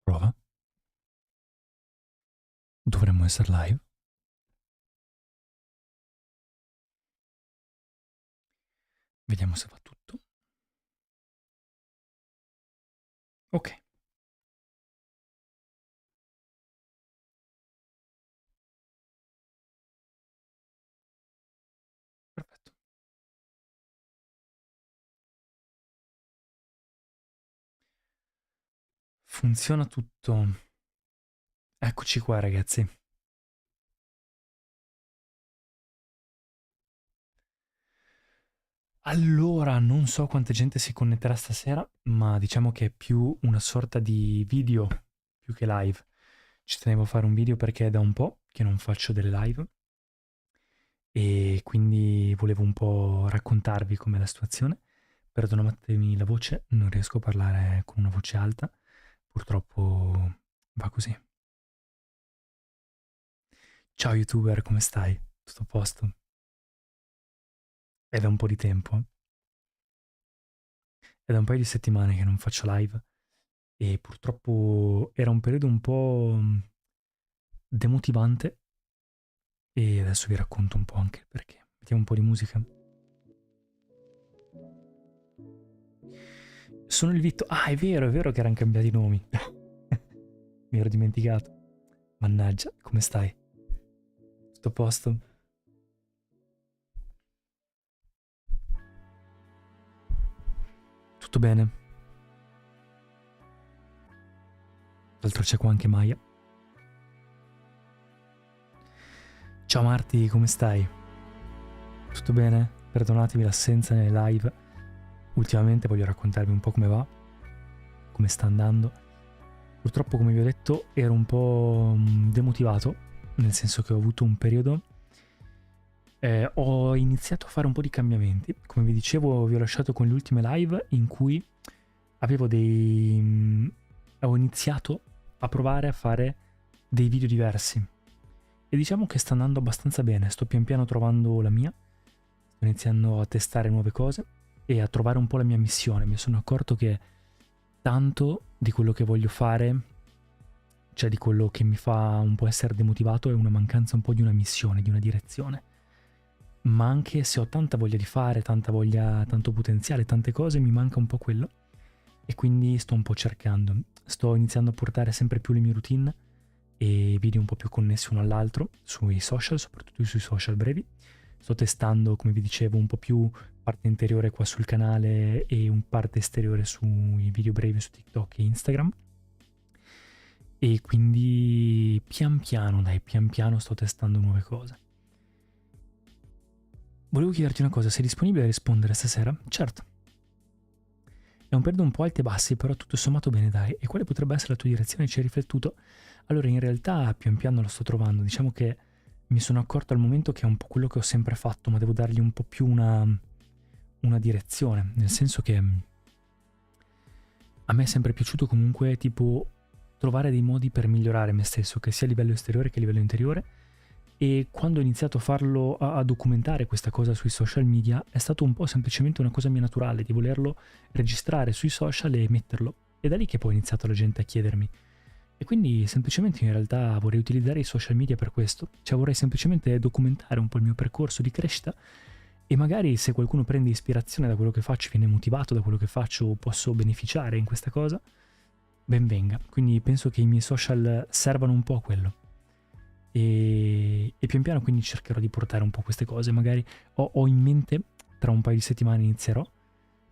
Prova. Dovremmo essere live. Vediamo se va tutto. Ok. Perfetto. Funziona tutto. Eccoci qua, ragazzi. Allora, non so quanta gente si connetterà stasera, ma diciamo che è più una sorta di video più che live. Ci tenevo a fare un video perché è da un po' che non faccio delle live e quindi volevo un po' raccontarvi com'è la situazione. Perdonatemi la voce, non riesco a parlare con una voce alta, purtroppo va così. Ciao youtuber, come stai? Tutto a posto? È da un po' di tempo. È da un paio di settimane che non faccio live e purtroppo era un periodo un po' demotivante e adesso vi racconto un po' anche il perché. Mettiamo un po' di musica. Sono il Vitto. Ah, è vero che erano cambiati i nomi. Mi ero dimenticato. Mannaggia, come stai? Tutto a posto? Tutto bene? Tra l'altro c'è qua anche Maya. Ciao Marti, come stai? Tutto bene? Perdonatemi l'assenza nelle live. Ultimamente voglio raccontarvi un po' come va, come sta andando. Purtroppo, come vi ho detto, ero un po' demotivato, nel senso che ho avuto un periodo. Ho iniziato a fare un po' di cambiamenti. Come vi dicevo, vi ho lasciato con le ultime live in cui avevo ho iniziato a provare a fare dei video diversi. E diciamo che sta andando abbastanza bene. Sto pian piano trovando la mia. Sto iniziando a testare nuove cose e a trovare un po' la mia missione. Mi sono accorto che tanto di quello che voglio fare, cioè di quello che mi fa un po' essere demotivato, è una mancanza un po' di una missione, di una direzione. Ma anche se ho tanta voglia di fare, tanta voglia, tanto potenziale, tante cose, mi manca un po' quello. E quindi sto un po' cercando. Sto iniziando a portare sempre più le mie routine e video un po' più connessi uno all'altro sui social, soprattutto sui social brevi. Sto testando, come vi dicevo, un po' più parte interiore qua sul canale e un parte esteriore sui video brevi su TikTok e Instagram. E quindi pian piano sto testando nuove cose. Volevo chiederti una cosa, sei disponibile a rispondere stasera? Certo. È un periodo un po' alti e bassi, però tutto sommato bene dai. E quale potrebbe essere la tua direzione? Ci hai riflettuto? Allora, in realtà pian piano lo sto trovando. Diciamo che mi sono accorto al momento che è un po' quello che ho sempre fatto, ma devo dargli un po' più una direzione. Nel senso che a me è sempre piaciuto comunque tipo trovare dei modi per migliorare me stesso, che sia a livello esteriore che a livello interiore. E quando ho iniziato a farlo, a documentare questa cosa sui social media, è stato un po' semplicemente una cosa mia naturale, di volerlo registrare sui social e metterlo. E da lì che poi è iniziato la gente a chiedermi. E quindi semplicemente in realtà vorrei utilizzare i social media per questo. Cioè vorrei semplicemente documentare un po' il mio percorso di crescita e magari se qualcuno prende ispirazione da quello che faccio, viene motivato da quello che faccio, posso beneficiare in questa cosa, ben venga. Quindi penso che i miei social servano un po' a quello. E pian piano quindi cercherò di portare un po' queste cose. Magari ho in mente, tra un paio di settimane inizierò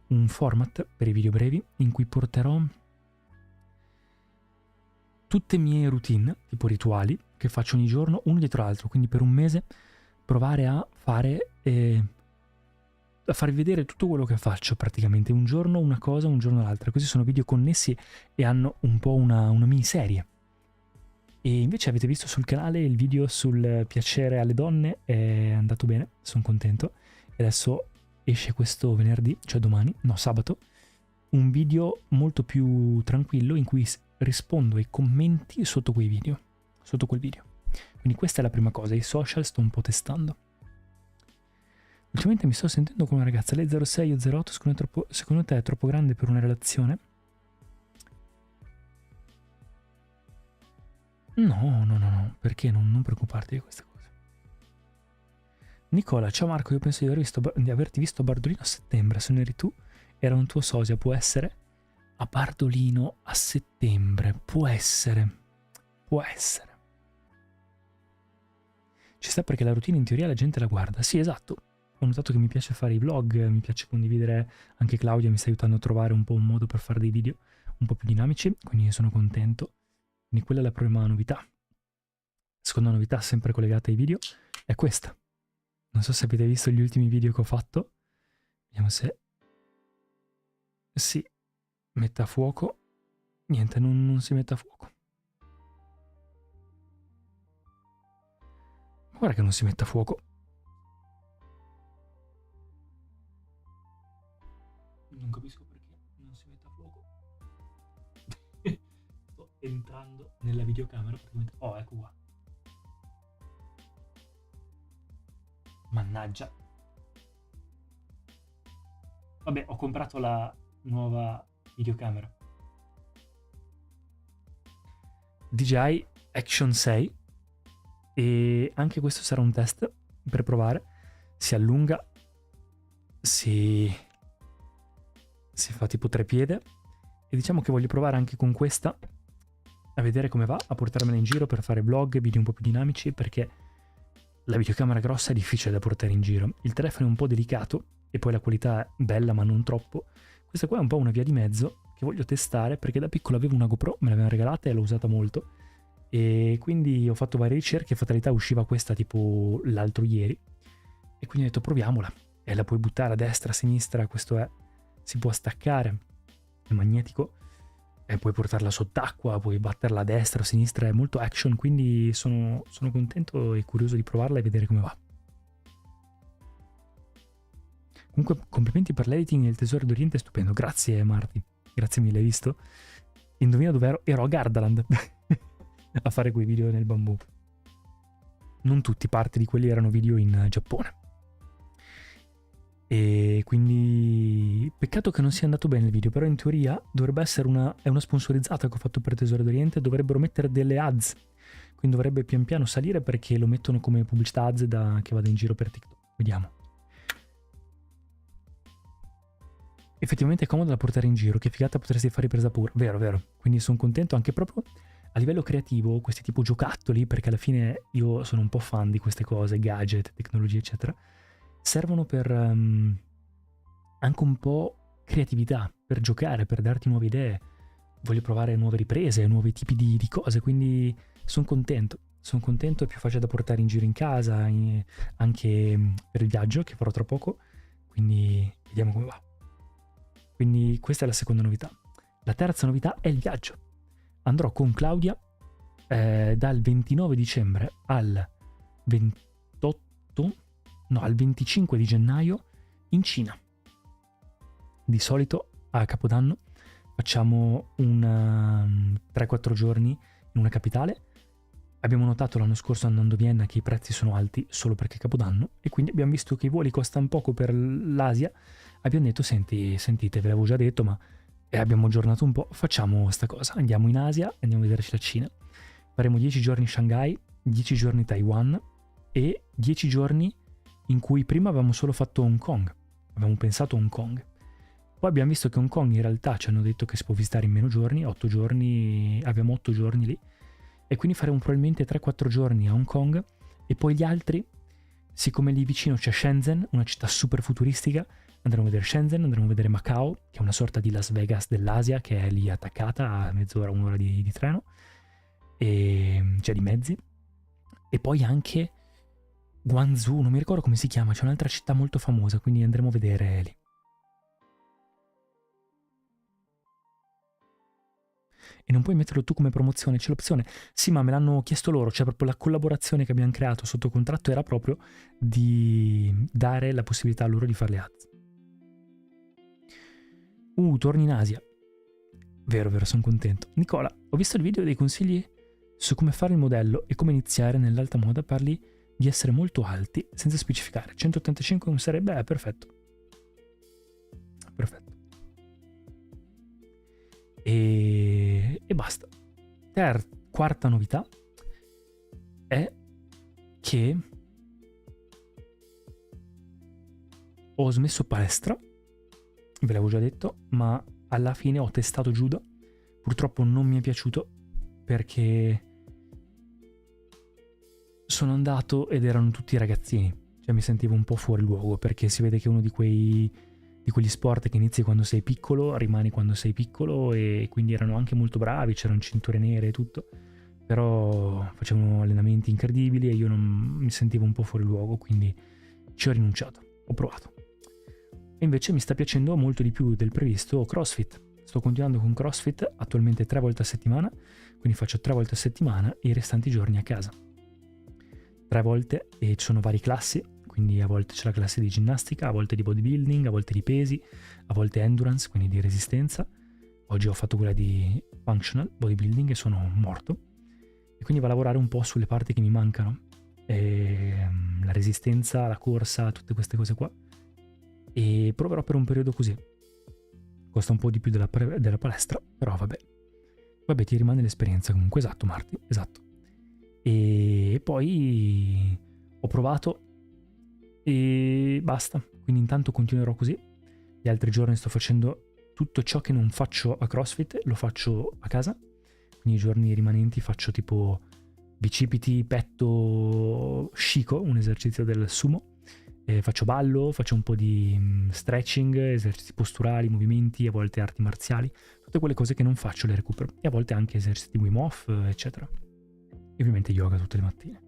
un format per i video brevi in cui porterò tutte mie routine, tipo rituali, che faccio ogni giorno, uno dietro l'altro. Quindi per un mese provare a fare... a farvi vedere tutto quello che faccio praticamente. Un giorno una cosa, un giorno l'altra. Così sono video connessi e hanno un po' una miniserie. E invece avete visto sul canale il video sul piacere alle donne, è andato bene, sono contento. E adesso esce questo venerdì, cioè domani, no sabato, un video molto più tranquillo in cui rispondo ai commenti sotto quei video, sotto quel video. Quindi questa è la prima cosa, i social sto un po' testando. Ultimamente mi sto sentendo con una ragazza, lei 06 o 08, secondo te è troppo grande per una relazione? No, perché non preoccuparti di queste cose. Nicola, ciao Marco, io penso di averti visto a Bardolino a settembre, se non eri tu, era un tuo sosia, può essere? A Bardolino a settembre, può essere. Ci sta perché la routine in teoria la gente la guarda. Sì, esatto. Ho notato che mi piace fare i vlog, mi piace condividere, anche Claudia mi sta aiutando a trovare un po' un modo per fare dei video un po' più dinamici, quindi sono contento. Quindi quella è la prima novità. Seconda novità, sempre collegata ai video, è questa. Non so se avete visto gli ultimi video che ho fatto. Vediamo se... Sì, mette a fuoco. Niente, non si mette a fuoco. Guarda che non si mette a fuoco. Non capisco perché non si mette a fuoco. Sto entrando nella videocamera praticamente. Oh, ecco qua. Mannaggia. Vabbè, ho comprato la nuova videocamera. DJI Action 6 e anche questo sarà un test per provare. Si allunga, si fa tipo trepiede e diciamo che voglio provare anche con questa a vedere come va, a portarmela in giro per fare vlog, video un po' più dinamici, perché la videocamera grossa è difficile da portare in giro. Il telefono è un po' delicato e poi la qualità è bella ma non troppo. Questa qua è un po' una via di mezzo che voglio testare perché da piccolo avevo una GoPro, me l'avevano regalata e l'ho usata molto e quindi ho fatto varie ricerche, fatalità usciva questa tipo l'altro ieri e quindi ho detto proviamola e la puoi buttare a destra, a sinistra, questo è, si può staccare, è magnetico e puoi portarla sott'acqua, puoi batterla a destra o a sinistra, è molto action, quindi sono contento e curioso di provarla e vedere come va. Comunque complimenti per l'editing, il tesoro d'Oriente è stupendo, grazie Marti, grazie mille, hai visto? Indovina dove ero a Gardaland a fare quei video nel bambù. Non tutti, parte di quelli erano video in Giappone. E quindi peccato che non sia andato bene il video, però in teoria dovrebbe essere è una sponsorizzata che ho fatto per Tesoro d'Oriente, dovrebbero mettere delle ads, quindi dovrebbe pian piano salire perché lo mettono come pubblicità ads che vada in giro per TikTok. Vediamo. Effettivamente è comodo da portare in giro, che figata potresti fare presa pure, vero, quindi sono contento anche proprio a livello creativo, questi tipo giocattoli, perché alla fine io sono un po' fan di queste cose, gadget, tecnologie eccetera, servono per anche un po' creatività, per giocare, per darti nuove idee, voglio provare nuove riprese, nuovi tipi di cose, quindi sono contento, è più facile da portare in giro in casa, anche per il viaggio che farò tra poco, quindi vediamo come va. Quindi questa è la seconda novità. La terza novità è il viaggio. Andrò con Claudia dal 29 dicembre al 25 di gennaio in Cina. Di solito a Capodanno facciamo un 3-4 giorni in una capitale. Abbiamo notato l'anno scorso andando a Vienna che i prezzi sono alti solo perché è Capodanno e quindi abbiamo visto che i voli costano poco per l'Asia. Abbiamo detto sentite, ve l'avevo già detto, ma abbiamo aggiornato un po', facciamo sta cosa, andiamo in Asia, andiamo a vederci la Cina, faremo 10 giorni Shanghai, 10 giorni Taiwan e 10 giorni in cui prima avevamo solo fatto Hong Kong, avevamo pensato a Hong Kong. Poi abbiamo visto che Hong Kong in realtà ci hanno detto che si può visitare in meno giorni, 8 giorni, abbiamo 8 giorni lì, e quindi faremo probabilmente 3-4 giorni a Hong Kong e poi gli altri, siccome lì vicino c'è Shenzhen, una città super futuristica, andremo a vedere Shenzhen, andremo a vedere Macao, che è una sorta di Las Vegas dell'Asia, che è lì attaccata a mezz'ora, un'ora di treno, cioè di mezzi. E poi anche Guangzhou, non mi ricordo come si chiama, c'è un'altra città molto famosa, quindi andremo a vedere lì. E non puoi metterlo tu come promozione, c'è l'opzione. Sì, ma me l'hanno chiesto loro, cioè proprio la collaborazione che abbiamo creato sotto contratto era proprio di dare la possibilità a loro di fare le ads. Torni in Asia. Vero, sono contento. Nicola, ho visto il video dei consigli su come fare il modello e come iniziare nell'alta moda, parli di essere molto alti, senza specificare. 185 non sarebbe? Perfetto. Perfetto. E basta. Quarta novità, è che ho smesso palestra, ve l'avevo già detto, ma alla fine ho testato judo. Purtroppo non mi è piaciuto perché sono andato ed erano tutti ragazzini, cioè mi sentivo un po' fuori luogo, perché si vede che è uno di quegli sport che inizi quando sei piccolo, rimani quando sei piccolo, e quindi erano anche molto bravi, c'erano cinture nere e tutto, però facevano allenamenti incredibili e io non mi sentivo un po' fuori luogo, quindi ci ho rinunciato, ho provato. E invece mi sta piacendo molto di più del previsto CrossFit. Sto continuando con CrossFit attualmente 3 volte a settimana, quindi faccio 3 volte a settimana e i restanti giorni a casa. 3 volte, e ci sono varie classi, quindi a volte c'è la classe di ginnastica, a volte di bodybuilding, a volte di pesi, a volte endurance, quindi di resistenza. Oggi ho fatto quella di functional bodybuilding e sono morto. E quindi va a lavorare un po' sulle parti che mi mancano. La resistenza, la corsa, tutte queste cose qua. E proverò per un periodo così. Costa un po' di più della palestra, però vabbè, ti rimane l'esperienza comunque. Esatto, Marti, esatto. E poi ho provato e basta, quindi intanto continuerò così. Gli altri giorni sto facendo tutto ciò che non faccio a CrossFit, lo faccio a casa, quindi i giorni rimanenti faccio tipo bicipiti, petto, shiko, un esercizio del sumo, faccio ballo, faccio un po' di stretching, esercizi posturali, movimenti, a volte arti marziali, tutte quelle cose che non faccio le recupero, e a volte anche esercizi di Wim Hof, eccetera. E ovviamente yoga tutte le mattine.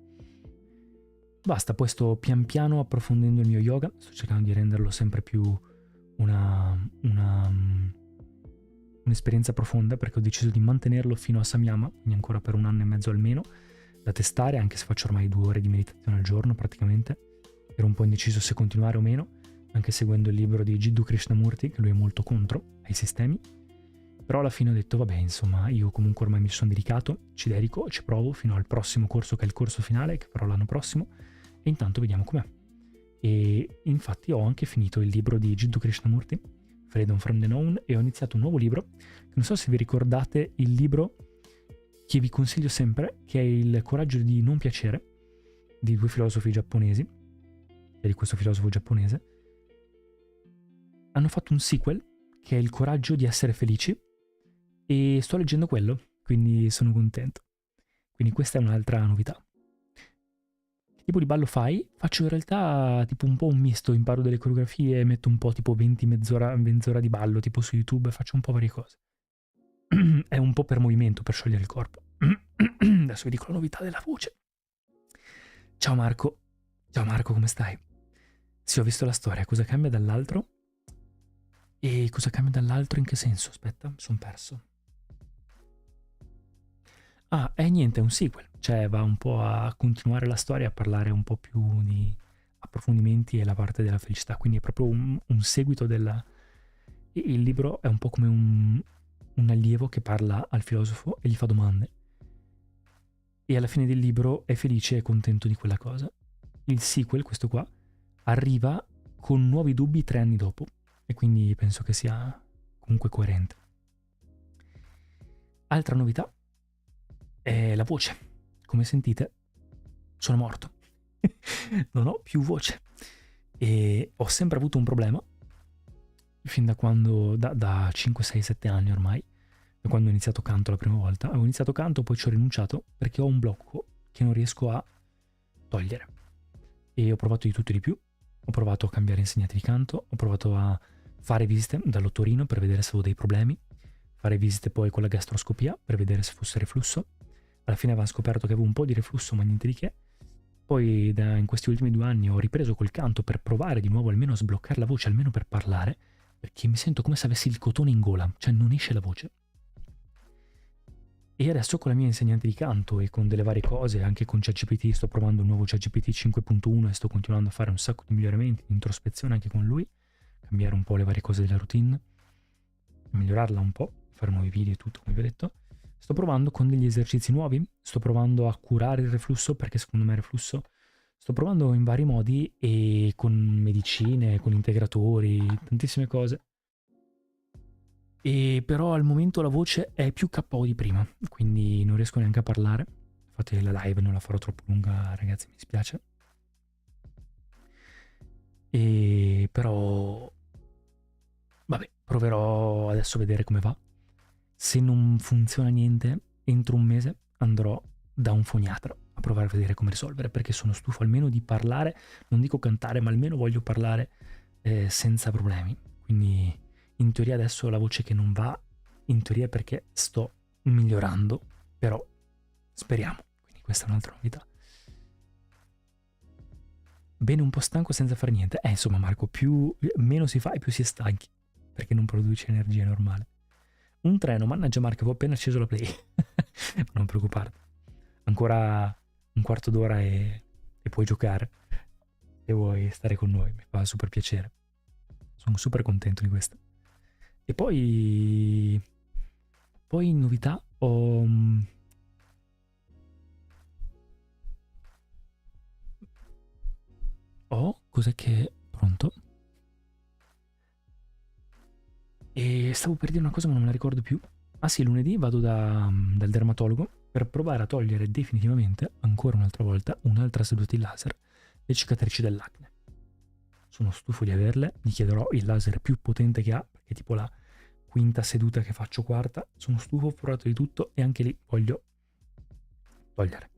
Basta, poi sto pian piano approfondendo il mio yoga, sto cercando di renderlo sempre più un'esperienza profonda, perché ho deciso di mantenerlo fino a Samyama, quindi ancora per 1 anno e mezzo almeno, da testare, anche se faccio ormai 2 ore di meditazione al giorno praticamente. Ero un po' indeciso se continuare o meno, anche seguendo il libro di Jiddu Krishnamurti, che lui è molto contro ai sistemi. Però alla fine ho detto, vabbè, insomma, io comunque ormai mi sono dedicato, ci dedico, ci provo fino al prossimo corso, che è il corso finale, che farò l'anno prossimo, e intanto vediamo com'è. E infatti ho anche finito il libro di Jiddu Krishnamurti, Freedom from the Known, e ho iniziato un nuovo libro, che non so se vi ricordate il libro che vi consiglio sempre, che è Il coraggio di non piacere, di 2 filosofi giapponesi, e di questo filosofo giapponese. Hanno fatto un sequel, che è Il coraggio di essere felici, e sto leggendo quello, quindi sono contento. Quindi questa è un'altra novità. Che tipo di ballo fai? Faccio in realtà tipo un po' un misto, imparo delle coreografie, metto un po' tipo 20 mezz'ora di ballo tipo su YouTube, faccio un po' varie cose. È un po' per movimento, per sciogliere il corpo. Adesso vi dico la novità della voce. Ciao Marco, come stai? Sì, ho visto la storia, cosa cambia dall'altro? E cosa cambia dall'altro in che senso? Aspetta, sono perso. Ah, e niente, è un sequel, cioè va un po' a continuare la storia, a parlare un po' più di approfondimenti e la parte della felicità, quindi è proprio un seguito della... Il libro è un po' come un allievo che parla al filosofo e gli fa domande. E alla fine del libro è felice e contento di quella cosa. Il sequel, questo qua, arriva con nuovi dubbi 3 anni dopo, e quindi penso che sia comunque coerente. Altra novità è la voce. Come sentite, sono morto. Non ho più voce. E ho sempre avuto un problema, fin da quando, da 5, 6, 7 anni ormai, da quando ho iniziato canto la prima volta. Avevo iniziato canto, poi ci ho rinunciato, perché ho un blocco che non riesco a togliere. E ho provato di tutto e di più. Ho provato a cambiare insegnante di canto, ho provato a fare visite dall'ottorino per vedere se avevo dei problemi, fare visite poi con la gastroscopia per vedere se fosse reflusso. Alla fine avevano scoperto che avevo un po' di reflusso, ma niente di che. Poi in questi ultimi 2 anni ho ripreso col canto per provare di nuovo almeno a sbloccare la voce, almeno per parlare, perché mi sento come se avessi il cotone in gola, cioè non esce la voce. E adesso con la mia insegnante di canto e con delle varie cose, anche con ChatGPT, sto provando un nuovo ChatGPT 5.1 e sto continuando a fare un sacco di miglioramenti, di introspezione anche con lui, cambiare un po' le varie cose della routine, migliorarla un po', fare nuovi video e tutto, come vi ho detto. Sto provando con degli esercizi nuovi, sto provando a curare il reflusso, perché secondo me il reflusso, sto provando in vari modi e con medicine, con integratori, tantissime cose. E però al momento la voce è più KO di prima, quindi non riesco neanche a parlare. Infatti la live non la farò troppo lunga, ragazzi, mi dispiace. E però vabbè, proverò adesso a vedere come va. Se non funziona niente, entro un mese andrò da un foniatra a provare a vedere come risolvere, perché sono stufo almeno di parlare, non dico cantare, ma almeno voglio parlare senza problemi. Quindi in teoria adesso la voce che non va, in teoria è perché sto migliorando, però speriamo. Quindi questa è un'altra novità. Bene, un po' stanco senza fare niente. Insomma, Marco, meno si fa e più si è stanchi, perché non produce energia normale. Un treno, mannaggia Marco, avevo appena acceso la play. Non preoccuparti. Ancora un quarto d'ora e puoi giocare. E vuoi stare con noi, mi fa super piacere. Sono super contento di questo. E poi in novità cos'è che... Pronto? E stavo per dire una cosa ma non me la ricordo più. Ah sì, lunedì vado dal dermatologo per provare a togliere definitivamente, ancora un'altra volta, un'altra seduta di laser, le cicatrici dell'acne. Sono stufo di averle, gli chiederò il laser più potente che ha, perché è tipo la quinta seduta che faccio, quarta. Sono stufo, ho provato di tutto e anche lì voglio togliere.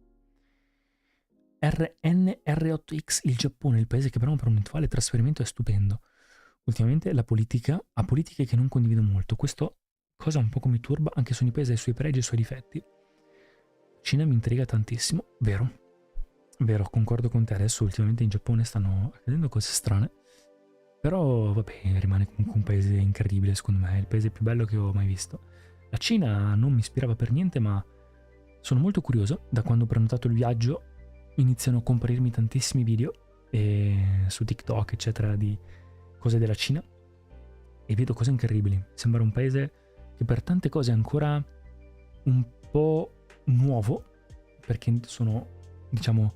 RNR8X, il Giappone, il paese che apriamo per un eventuale trasferimento, è stupendo. Ultimamente la politica ha politiche che non condivido molto. Questo cosa un po' mi turba, anche se ogni paese ha i suoi pregi e i suoi difetti. Cina mi intriga tantissimo, vero? Vero, concordo con te. Adesso ultimamente in Giappone stanno accadendo cose strane. Però vabbè, rimane comunque un paese incredibile, secondo me, è il paese più bello che ho mai visto. La Cina non mi ispirava per niente, ma sono molto curioso. Da quando ho prenotato il viaggio iniziano a comparirmi tantissimi video su TikTok, eccetera, di cose della Cina e vedo cose incredibili. Sembra un paese che per tante cose è ancora un po' nuovo, perché sono, diciamo,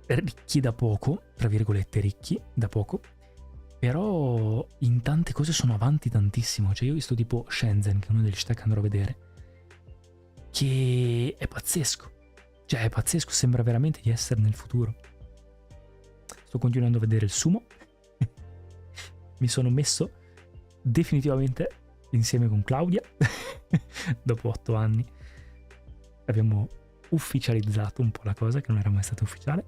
ricchi da poco, tra virgolette ricchi da poco, però in tante cose sono avanti tantissimo. Cioè io ho visto tipo Shenzhen, che è una delle città che andrò a vedere, che è pazzesco. Cioè è pazzesco, sembra veramente di essere nel futuro. Sto continuando a vedere il sumo. Mi sono messo definitivamente insieme con Claudia dopo 8 anni. Abbiamo ufficializzato un po' la cosa che non era mai stata ufficiale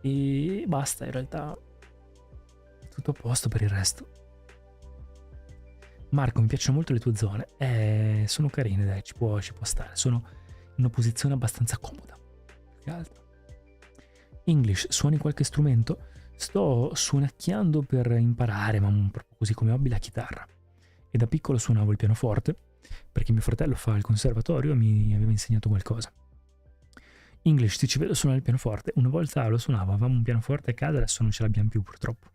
e basta, in realtà tutto a posto per il resto. Marco, mi piacciono molto le tue zone, sono carine, dai, ci può stare, sono in una posizione abbastanza comoda, più che altro. English, suoni qualche strumento? Sto suonacchiando per imparare, ma proprio così come hobby, la chitarra. E da piccolo suonavo il pianoforte, perché mio fratello fa il conservatorio e mi aveva insegnato qualcosa. English, ti ci vedo suonare il pianoforte. Una volta lo suonavo, avevamo un pianoforte a casa, adesso non ce l'abbiamo più purtroppo.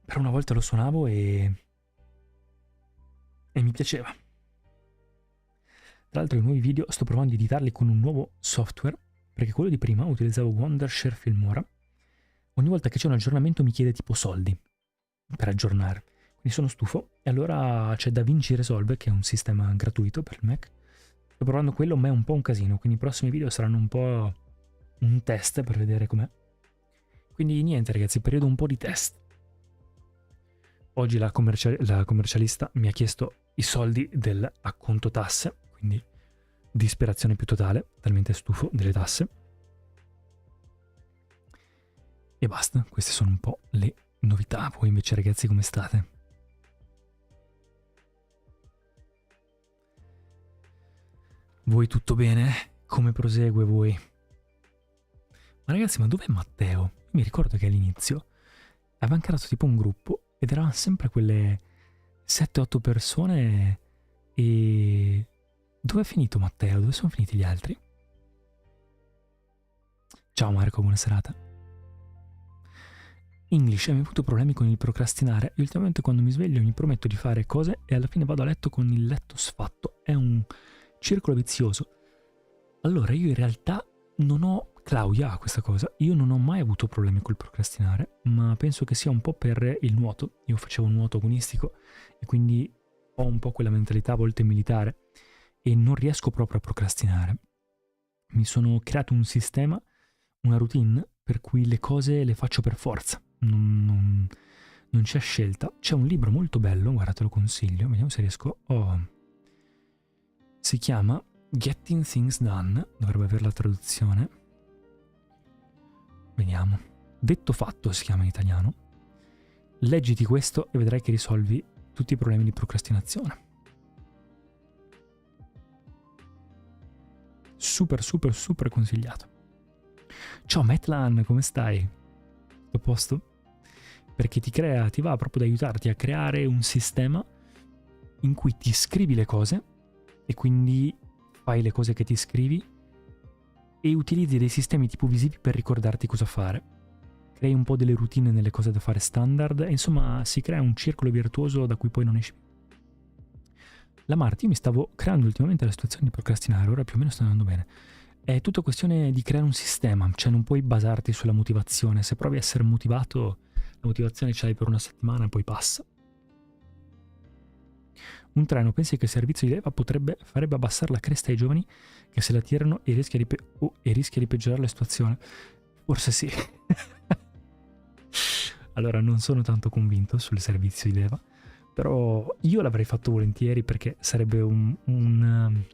Però una volta lo suonavo e mi piaceva. Tra l'altro i nuovi video sto provando a editarli con un nuovo software, perché quello di prima utilizzavo Wondershare Filmora. Ogni volta che c'è un aggiornamento mi chiede tipo soldi per aggiornare. Quindi sono stufo e allora c'è DaVinci Resolve, che è un sistema gratuito per il Mac. Sto provando quello, ma è un po' un casino, quindi i prossimi video saranno un po' un test per vedere com'è. Quindi niente ragazzi, periodo un po' di test. Oggi la commercialista mi ha chiesto i soldi dell'acconto tasse, quindi disperazione più totale, talmente stufo delle tasse. E basta, queste sono un po' le novità. Voi invece ragazzi come state? Voi tutto bene? Come prosegue voi? Ma ragazzi, ma dov'è Matteo? Io mi ricordo che all'inizio avevamo creato tipo un gruppo ed eravamo sempre quelle 7-8 persone e... Dove è finito Matteo? Dove sono finiti gli altri? Ciao Marco, buona serata. English, hai mai avuto problemi con il procrastinare? Io ultimamente quando mi sveglio mi prometto di fare cose e alla fine vado a letto con il letto sfatto. È un circolo vizioso. Allora io in realtà non ho... Claudia ha questa cosa. Io non ho mai avuto problemi col procrastinare, ma penso che sia un po' per il nuoto. Io facevo nuoto agonistico e quindi ho un po' quella mentalità a volte militare e non riesco proprio a procrastinare. Mi sono creato un sistema, una routine, per cui le cose le faccio per forza. Non c'è scelta. C'è un libro molto bello, guarda, te lo consiglio, vediamo se riesco. Si chiama Getting Things Done, dovrebbe avere la traduzione. Vediamo. Detto fatto si chiama in italiano. Leggiti questo e vedrai che risolvi tutti i problemi di procrastinazione. Super, super, super consigliato. Ciao Metlan, come stai? Tutto a posto? Perché ti va proprio ad aiutarti a creare un sistema in cui ti scrivi le cose e quindi fai le cose che ti scrivi e utilizzi dei sistemi tipo visivi per ricordarti cosa fare. Crei un po' delle routine nelle cose da fare standard e insomma si crea un circolo virtuoso da cui poi non esci più. La Marti, io mi stavo creando ultimamente la situazione di procrastinare, ora più o meno sta andando bene. È tutta questione di creare un sistema, cioè non puoi basarti sulla motivazione. Se provi a essere motivato, la motivazione ce l'hai per una settimana e poi passa. Un treno, pensi che il servizio di leva farebbe abbassare la cresta ai giovani che se la tirano e rischia di peggiorare la situazione? Forse sì. Allora, non sono tanto convinto sul servizio di leva, però io l'avrei fatto volentieri perché sarebbe un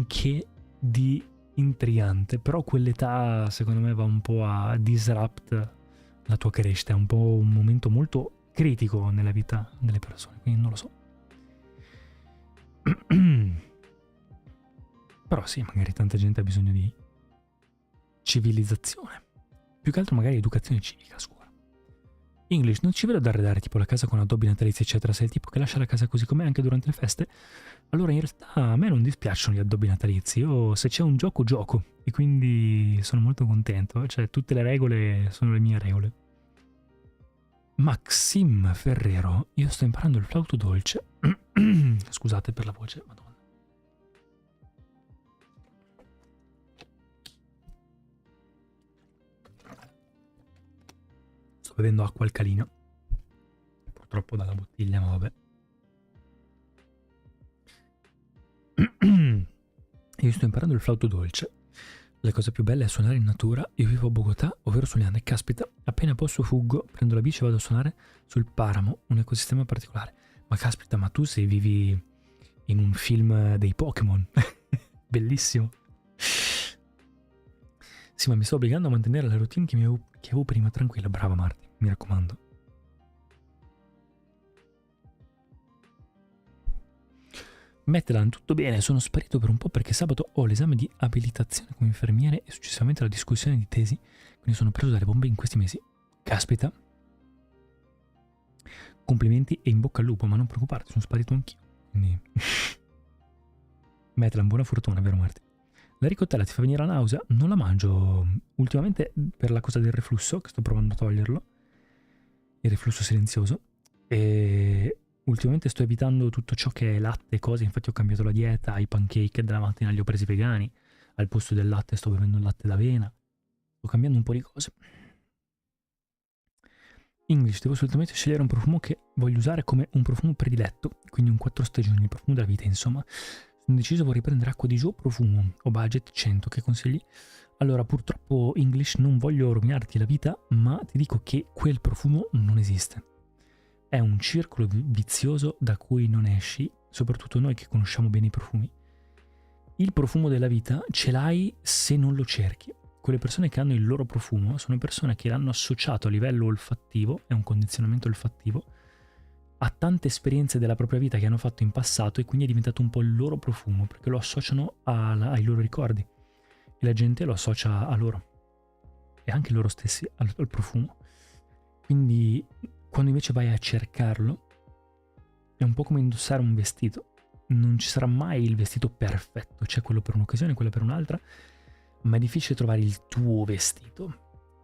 che di intrigante, però quell'età secondo me va un po' a disrupt la tua crescita, è un po' un momento molto critico nella vita delle persone, quindi non lo so. Però sì, magari tanta gente ha bisogno di civilizzazione, più che altro magari educazione civica a scuola. English, non ci vedo ad arredare tipo la casa con addobbi natalizi eccetera, sei il tipo che lascia la casa così com'è anche durante le feste? Allora in realtà a me non dispiacciono gli addobbi natalizi, io se c'è un gioco e quindi sono molto contento, cioè tutte le regole sono le mie regole. Maxim Ferrero, io sto imparando il flauto dolce. Scusate per la voce, madonna. Sto bevendo acqua alcalina, purtroppo dalla bottiglia, ma vabbè. Io sto imparando il flauto dolce. La cosa più bella è suonare in natura. Io vivo a Bogotà, ovvero sulle Ande. Caspita, appena posso fuggo, prendo la bici e vado a suonare sul Paramo, un ecosistema particolare. Ma caspita, ma tu vivi in un film dei Pokémon. Bellissimo. Sì, ma mi sto obbligando a mantenere la routine che avevo prima. Tranquilla, brava Marti, mi raccomando. Mettelan, tutto bene, sono sparito per un po' perché sabato ho l'esame di abilitazione come infermiere e successivamente la discussione di tesi, quindi sono preso dalle bombe in questi mesi. Caspita. Complimenti e in bocca al lupo, ma non preoccuparti, sono sparito anch'io. Quindi... Mettelan, buona fortuna, vero Marti? La ricottella ti fa venire la nausea? Non la mangio ultimamente per la cosa del reflusso, che sto provando a toglierlo. Il reflusso silenzioso. E... ultimamente sto evitando tutto ciò che è latte e cose, infatti ho cambiato la dieta, i pancake della mattina li ho presi vegani, al posto del latte sto bevendo il latte d'avena, sto cambiando un po' di cose. English, devo assolutamente scegliere un profumo che voglio usare come un profumo prediletto, quindi un 4 stagioni, il profumo della vita, insomma. Sono deciso, vorrei prendere Acqua di Gio profumo, ho budget 100, che consigli? Allora, purtroppo English non voglio rovinarti la vita, ma ti dico che quel profumo non esiste. È un circolo vizioso da cui non esci, soprattutto noi che conosciamo bene i profumi. Il profumo della vita ce l'hai se non lo cerchi. Quelle persone che hanno il loro profumo sono persone che l'hanno associato a livello olfattivo, è un condizionamento olfattivo, a tante esperienze della propria vita che hanno fatto in passato e quindi è diventato un po' il loro profumo, perché lo associano ai loro ricordi e la gente lo associa a loro e anche loro stessi al profumo. Quindi quando invece vai a cercarlo è un po' come indossare un vestito, non ci sarà mai il vestito perfetto, c'è quello per un'occasione, quello per un'altra, ma è difficile trovare il tuo vestito.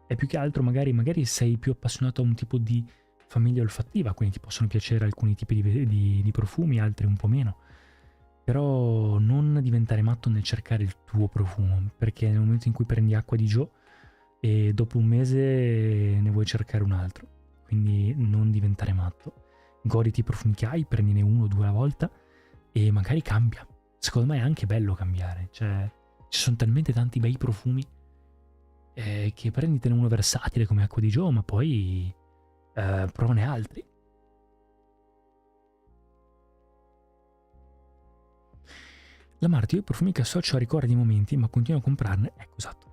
E più che altro magari sei più appassionato a un tipo di famiglia olfattiva, quindi ti possono piacere alcuni tipi di profumi, altri un po' meno, però non diventare matto nel cercare il tuo profumo, perché nel momento in cui prendi Acqua di Gio e dopo un mese ne vuoi cercare un altro, quindi non diventare matto, goditi i profumi che hai, prendine uno o due alla volta e magari cambia, secondo me è anche bello cambiare, cioè ci sono talmente tanti bei profumi che prenditene uno versatile come Acqua di Gio, ma poi provane altri. La Marti, io i profumi che associo a ricordi di momenti, ma continuo a comprarne. Ecco, esatto.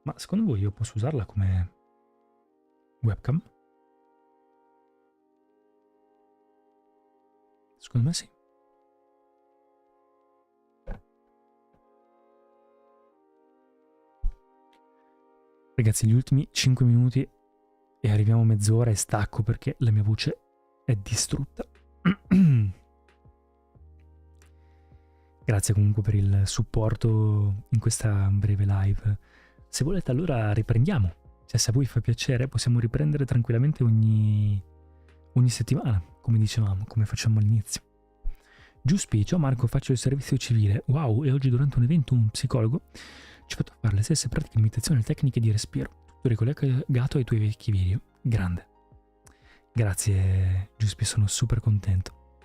Ma secondo voi io posso usarla come webcam? Secondo me sì. Ragazzi, gli ultimi 5 minuti e arriviamo a mezz'ora e stacco perché la mia voce è distrutta. Grazie comunque per il supporto in questa breve live. Se volete allora riprendiamo. Cioè, se a voi fa piacere possiamo riprendere tranquillamente ogni settimana, come dicevamo, come facciamo all'inizio. Giuspi, ciao Marco, faccio il servizio civile. Wow, e oggi durante un evento un psicologo ci ha fatto fare le stesse pratiche di imitazione tecniche di respiro, tutto ricollegato ai tuoi vecchi video. Grande. Grazie Giuspi, sono super contento.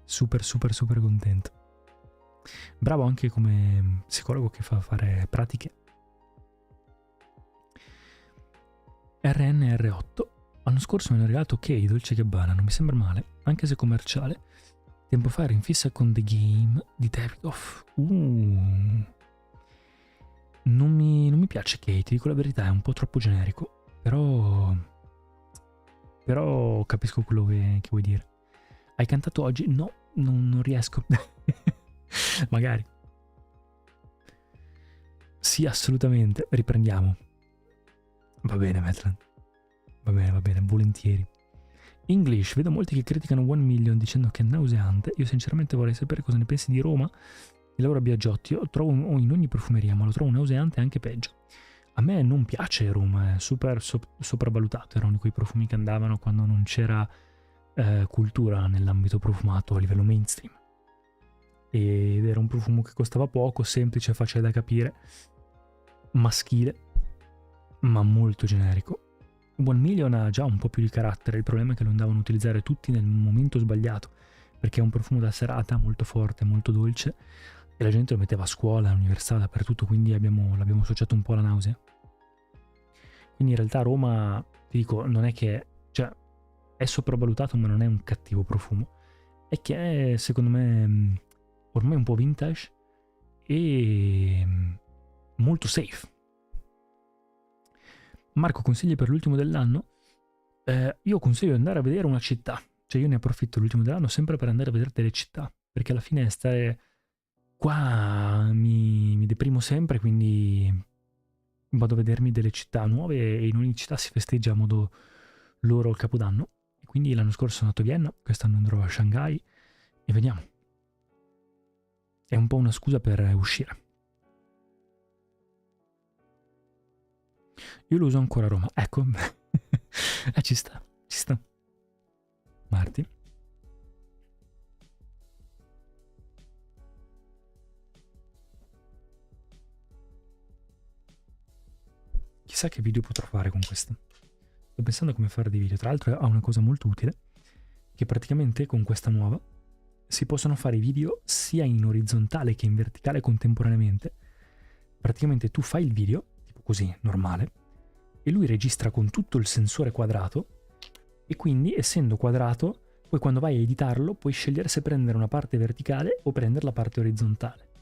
Super contento. Bravo anche come psicologo che fa fare pratiche. RNR8. L'anno scorso mi hanno regalato Kay Dolce & Gabbana, non mi sembra male, anche se commerciale. Tempo fa ero in fissa con The Game di Davidoff. Non mi piace Kay, ti dico la verità, è un po' troppo generico, però capisco quello che vuoi dire. Hai cantato oggi? No, non riesco. Magari. Sì, assolutamente, riprendiamo. Va bene, Metland. Va bene, volentieri. English, vedo molti che criticano One Million dicendo che è nauseante. Io sinceramente vorrei sapere cosa ne pensi di Roma e Laura Biagiotti. Io trovo in ogni profumeria, ma lo trovo nauseante anche peggio. A me non piace Roma, è super sopravvalutato. Erano quei profumi che andavano quando non c'era cultura nell'ambito profumato a livello mainstream. Ed era un profumo che costava poco, semplice, facile da capire, maschile, ma molto generico. One Million ha già un po' più di carattere, il problema è che lo andavano a utilizzare tutti nel momento sbagliato, perché è un profumo da serata molto forte, molto dolce, e la gente lo metteva a scuola, all'università, dappertutto, quindi l'abbiamo associato un po' alla nausea. Quindi in realtà Roma, ti dico, non è che, cioè, è sopravvalutato, ma non è un cattivo profumo. È che è, secondo me, ormai un po' vintage e molto safe. Marco, consigli per l'ultimo dell'anno? Io consiglio di andare a vedere una città. Cioè io ne approfitto l'ultimo dell'anno sempre per andare a vedere delle città, perché alla fine stare qua mi deprimo sempre, quindi vado a vedermi delle città nuove e in ogni città si festeggia a modo loro il Capodanno. E quindi l'anno scorso sono andato a Vienna, quest'anno andrò a Shanghai e vediamo. È un po' una scusa per uscire. Io lo uso ancora a Roma, ecco. Ci sta. Marti. Chissà che video potrò fare con questo. Sto pensando a come fare dei video. Tra l'altro ha una cosa molto utile, che praticamente con questa nuova si possono fare i video sia in orizzontale che in verticale contemporaneamente. Praticamente tu fai il video, tipo così, normale, e lui registra con tutto il sensore quadrato, e quindi, essendo quadrato, poi quando vai a editarlo puoi scegliere se prendere una parte verticale o prendere la parte orizzontale.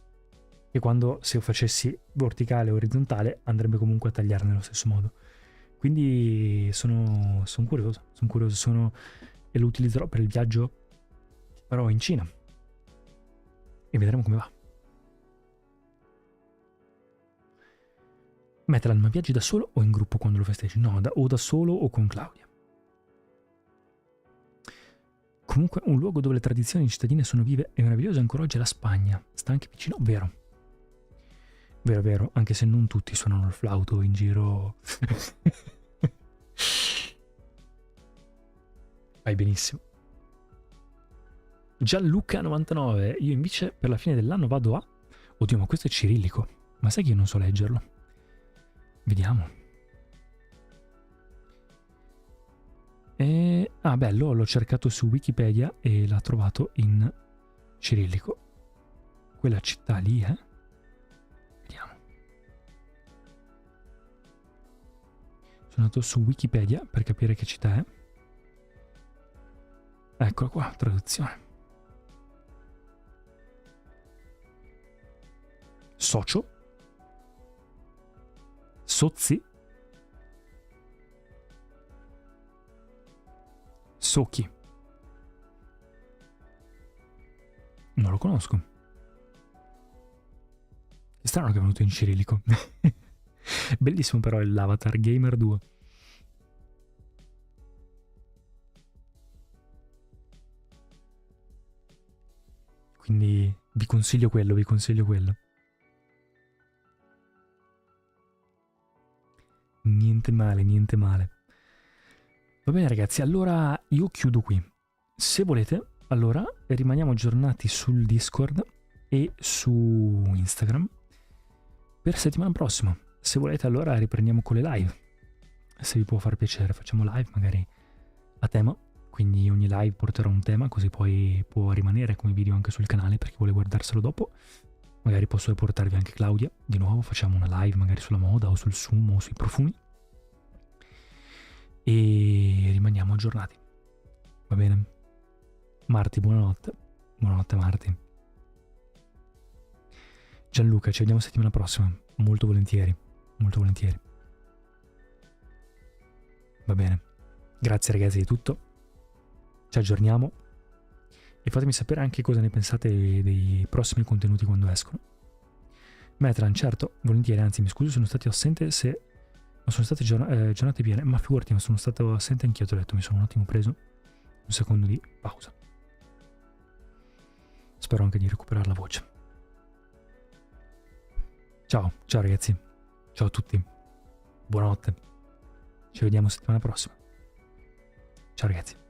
E quando, se io facessi verticale o orizzontale, andrebbe comunque a tagliare nello stesso modo. Quindi sono curioso, e lo utilizzerò per il viaggio che farò in Cina. E vedremo come va. Metal, ma viaggi da solo o in gruppo quando lo festeggi? No, o da solo o con Claudia. Comunque un luogo dove le tradizioni cittadine sono vive e meravigliose ancora oggi è la Spagna. Sta anche vicino, vero, anche se non tutti suonano il flauto in giro. Vai benissimo. Gianluca99, io invece per la fine dell'anno vado a... Oddio, ma questo è cirillico. Ma sai che io non so leggerlo? Vediamo. Bello, l'ho cercato su Wikipedia e l'ha trovato in cirillico. Quella città lì, Vediamo. Sono andato su Wikipedia per capire che città è. Eccola qua, traduzione. Socio. Sozi. Sochi. Non lo conosco. È strano che è venuto in cirillico. Bellissimo però l'Avatar Gamer 2. Quindi vi consiglio quello, vi consiglio quello. Niente male, niente male. Va bene ragazzi, allora io chiudo qui. Se volete, allora rimaniamo aggiornati sul Discord e su Instagram per settimana prossima. Se volete allora riprendiamo con le live. Se vi può far piacere facciamo live magari a tema. Quindi ogni live porterà un tema, così poi può rimanere come video anche sul canale per chi vuole guardarselo dopo. Magari posso portarvi anche Claudia, di nuovo facciamo una live magari sulla moda o sul sumo o sui profumi. E rimaniamo aggiornati. Va bene? Marti, buonanotte. Buonanotte Marti. Gianluca, ci vediamo settimana prossima. Molto volentieri, molto volentieri. Va bene. Grazie ragazzi di tutto. Ci aggiorniamo e fatemi sapere anche cosa ne pensate dei prossimi contenuti quando escono. Metran, certo, volentieri, anzi mi scuso, sono stato assente se non sono state giornate piene, ma figurati, ma sono stato assente anch'io, ti ho detto, mi sono un attimo preso un secondo di pausa. Spero anche di recuperare la voce. Ciao, ciao ragazzi, ciao a tutti, buonanotte, ci vediamo settimana prossima. Ciao ragazzi.